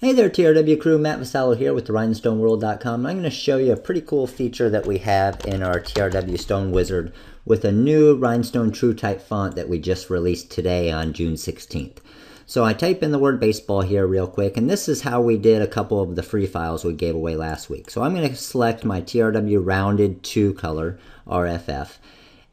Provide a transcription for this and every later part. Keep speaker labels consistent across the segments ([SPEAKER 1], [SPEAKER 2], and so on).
[SPEAKER 1] Hey there TRW crew, Matt Vasallo here with the RhinestoneWorld.com. I'm going to show you a pretty cool feature that we have in our TRW Stone Wizard with a new Rhinestone True Type font that we just released today on June 16th. So I type in the word baseball here real quick, and this is how we did a couple of the free files we gave away last week. So I'm going to select my TRW Rounded 2 color, RFF.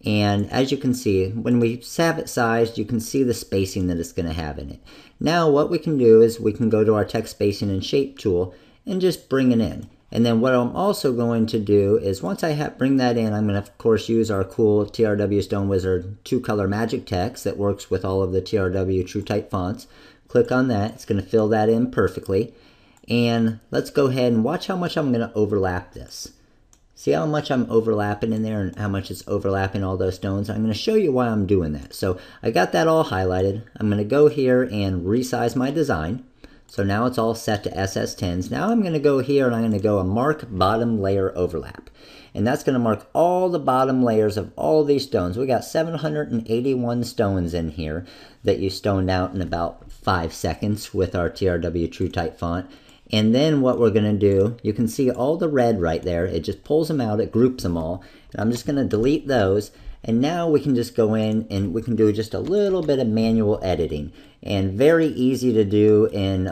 [SPEAKER 1] And as you can see, when we have it sized, you can see the spacing that it's going to have in it. Now what we can do is we can go to our text spacing and shape tool and just bring it in. And then what I'm also going to do is once I bring that in, I'm going to of course use our cool TRW Stone Wizard 2-color magic text that works with all of the TRW True Type fonts. Click on that. It's going to fill that in perfectly. And let's go ahead and watch how much I'm going to overlap this. See how much I'm overlapping in there and how much it's overlapping all those stones? I'm going to show you why I'm doing that. So I got that all highlighted. I'm going to go here and resize my design. So now it's all set to SS10s. Now I'm going to go here and I'm going to go a mark bottom layer overlap. And that's going to mark all the bottom layers of all these stones. We got 781 stones in here that you stoned out in about 5 seconds with our TRW True Type font. And then what we're going to do, you can see all the red right there. It just pulls them out. It groups them all. And I'm just going to delete those. And now we can just go in and we can do just a little bit of manual editing. And very easy to do in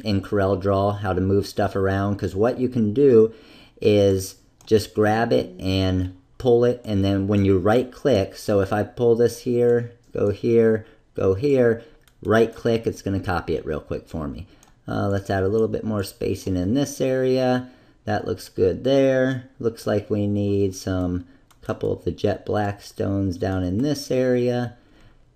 [SPEAKER 1] CorelDRAW, how to move stuff around. Because what you can do is just grab it and pull it. And then when you right click, so if I pull this here, go here, right click, it's going to copy it real quick for me. Let's add a little bit more spacing in this area. That looks good there. Looks like we need couple of the jet black stones down in this area.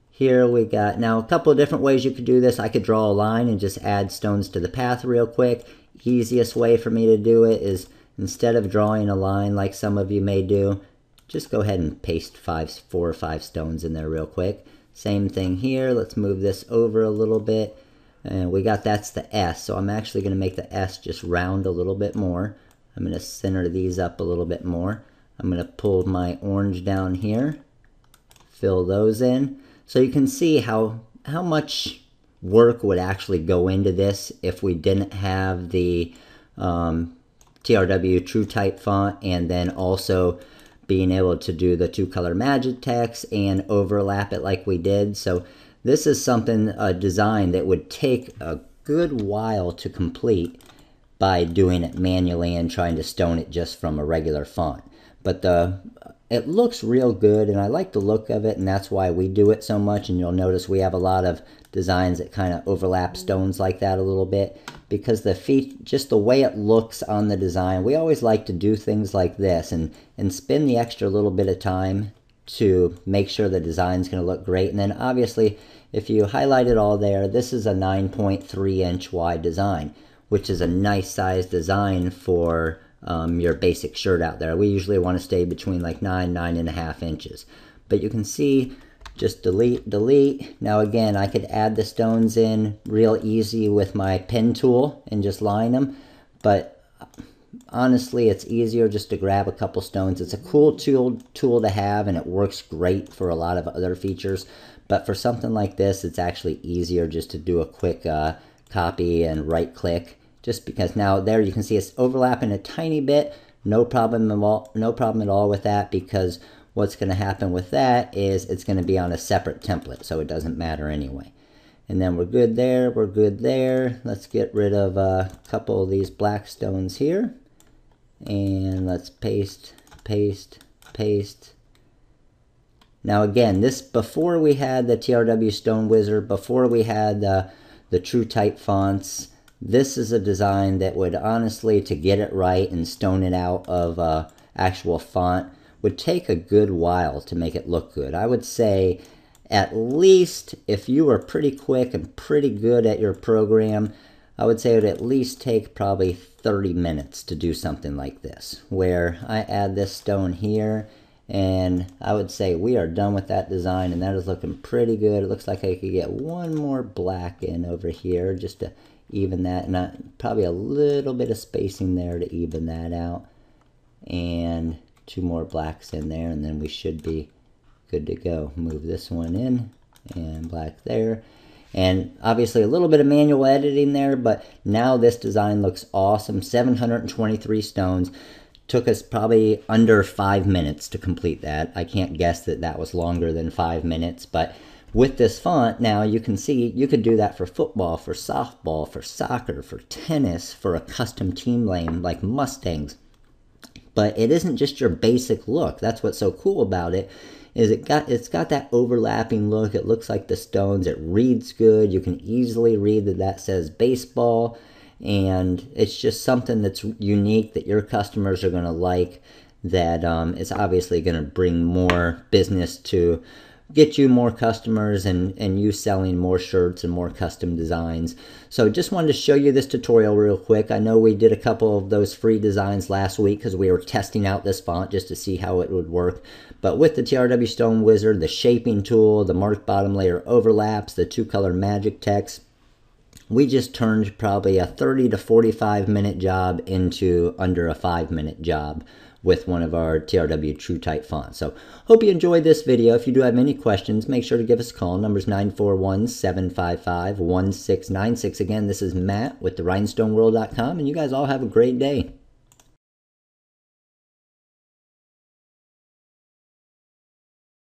[SPEAKER 1] Here we got, now a couple of different ways you could do this. I could draw a line and just add stones to the path real quick. Easiest way for me to do it is instead of drawing a line like some of you may do, just go ahead and paste 4 or 5 stones in there real quick. Same thing here. Let's move this over a little bit. And we got, that's the S, so I'm actually going to make the S just round a little bit more. I'm going to center these up a little bit more. I'm going to pull my orange down here, fill those in. So you can see how much work would actually go into this if we didn't have the TRW True Type font, and then also being able to do the 2-color magic text and overlap it like we did. So this is something, a design that would take a good while to complete by doing it manually and trying to stone it just from a regular font. But it looks real good, and I like the look of it, and that's why we do it so much. And you'll notice we have a lot of designs that kind of overlap stones like that a little bit, because just the way it looks on the design. We always like to do things like this and spend the extra little bit of time to make sure the design's going to look great. And then obviously if you highlight it all there, this is a 9.3 inch wide design, which is a nice size design for your basic shirt out there. We usually want to stay between like 9.5 inches. But you can see, just delete. Now again, I could add the stones in real easy with my pen tool and just line them. But honestly, it's easier just to grab a couple stones. It's a cool tool to have, and it works great for a lot of other features. But for something like this, it's actually easier just to do a quick copy and right click. Just because now there you can see it's overlapping a tiny bit. No problem at all with that, because what's going to happen with that is it's going to be on a separate template, so it doesn't matter anyway. And then we're good there, we're good there. Let's get rid of a couple of these black stones here. And let's paste. Now again, this before we had the TRW Stone Wizard, before we had the True Type fonts, this is a design that would honestly, to get it right and stone it out of actual font, would take a good while to make it look good. I would say at least, if you were pretty quick and pretty good at your program, I would say it would at least take probably 30 minutes to do something like this, where I add this stone here, and I would say we are done with that design, and that is looking pretty good. It looks like I could get one more black in over here just to even that, and probably a little bit of spacing there to even that out, and 2 more blacks in there, and then we should be good to go. Move this one in, and black there. And obviously a little bit of manual editing there, but now this design looks awesome. 723 stones. Took us probably under 5 minutes to complete that. I can't guess that that was longer than 5 minutes, but with this font now you can see you could do that for football, for softball, for soccer, for tennis, for a custom team name like Mustangs. But it isn't just your basic look. That's what's so cool about it, is it's got that overlapping look. It looks like the stones. It reads good. You can easily read that says baseball, and it's just something that's unique that your customers are going to like, that is obviously going to bring more business to get you more customers and you selling more shirts and more custom designs. So just wanted to show you this tutorial real quick. I know we did a couple of those free designs last week because we were testing out this font just to see how it would work. But with the TRW Stone Wizard, the shaping tool, the marked bottom layer overlaps, the two-color magic text, we just turned probably a 30 to 45 minute job into under a 5-minute job with one of our TRW True Type fonts. So hope you enjoyed this video. If you do have any questions, make sure to give us a call. Number's 941-755-1696. Again, this is Matt with the Rhinestoneworld.com, and you guys all have a great day.